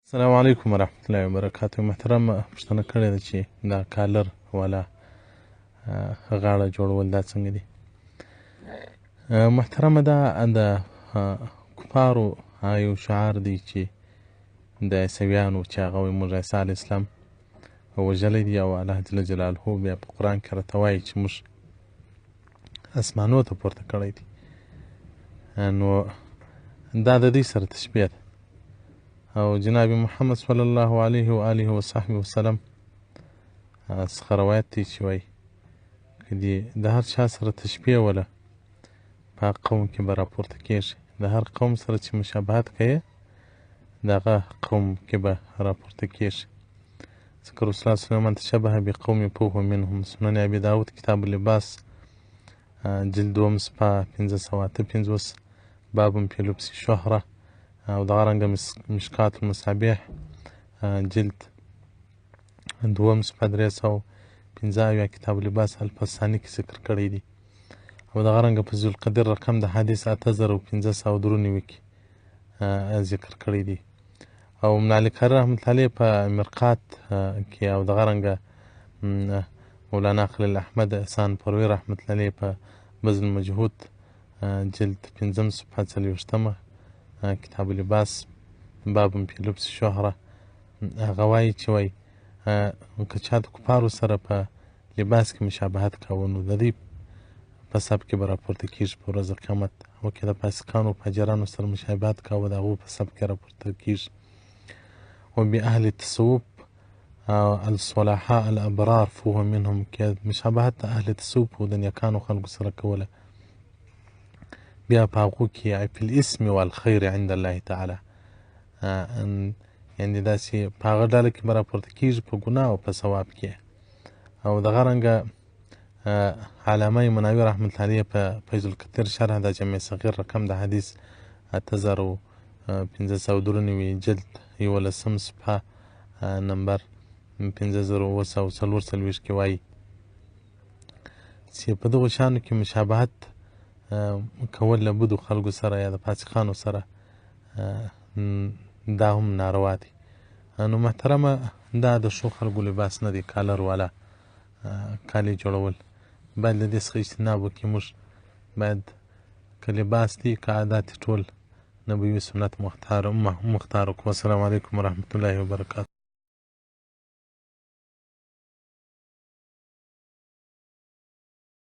السلام علیکم ورحمت الله وبرکاتو. محترم پوښتنه کړې ده چې دا کالر والا غاړه جوړول دا څنګه دي. محترمه دا د کفارو یو شعار دی چې د عیسویانو چې هغه وایي موږ عیسی علیه السلام وژلی دی او الله جل جلاله بیا په قرآن کې راته وایي چې موږ اسمانو ته پورته کړی دی. نو دا د دوی سره تشبیه ده او جناب محمد صلی الله علیه و آله و صحبه وسلم څخه روایت دی چې وایي که دې د هر چا سره تشبیه وله په هغه قوم کې به راپورته کېږي. د هر قوم سره چې مشابهت کوې د هغه قوم کې به راپورته کېږي. ځکه رسول الله صلی الله علیه وسلم من تشبه بقوم فهو منهم. سنن ابي داود کتاب اللباس جلد 2 صفحه 558 باب فی لبس شهره او دغه رنګه مشکات المصابیح جلد 2 صفحه 315 کتاب لباس الفسانی کې ذکر کړی دی او دغه رنګه په ذوالقدر رقم د حدیث 8593 کې ذکر کړی دی او منعلی کاری رحمت الله علیه په مرقات کې او دغه رنګه مولانا خلیل احمد احسان پروي رحمت الله علیه په بذل المجهود جلد 5 صفحه 40 کتاب لباس باب فی لبس شهره هغه وایي چې وایي که چا د کفارو سره په لباس کې مشابهت کوه نو د دوی په سب کې به راپورته کېږي په ورځ قیامت او که د فاسقانو فاجرانو سره مشابهت کوه د هغو په سب کې راپورته کېږي. و باهل التصوف الصلحاء الابرار فهو منهم که مشابهت د اهل تصوف و د نیکانو خلکو سره کوله بیا په هغو کې فی الاسم والخیر عند الله تعالی یعنې داسې په هغه ډله کې به راپورته کېږي په ګناه او په ثواب کې. او دغه رنګه علامه مناوي رحمت الله علیه په فیض القدیر شرح د جمع صغیر رقم د حدیث 8593 جلد 11 صفحه نمبر 5044 کې وایي چې په دغو شیانو کې مشابهت کول له بدو خلکو سره یا د فاسقانو سره دا هم ناروا دي. نو محترمه دا د ښو خلکو لباس نه دی کالر والا کالي جوړول باید له دې څخه اجتناب وکړي. موږ باید که لباس دی که عادات ټول نبوي سنت مختار وکړو. السلام علیکم ورحمت الله وبرکاتو.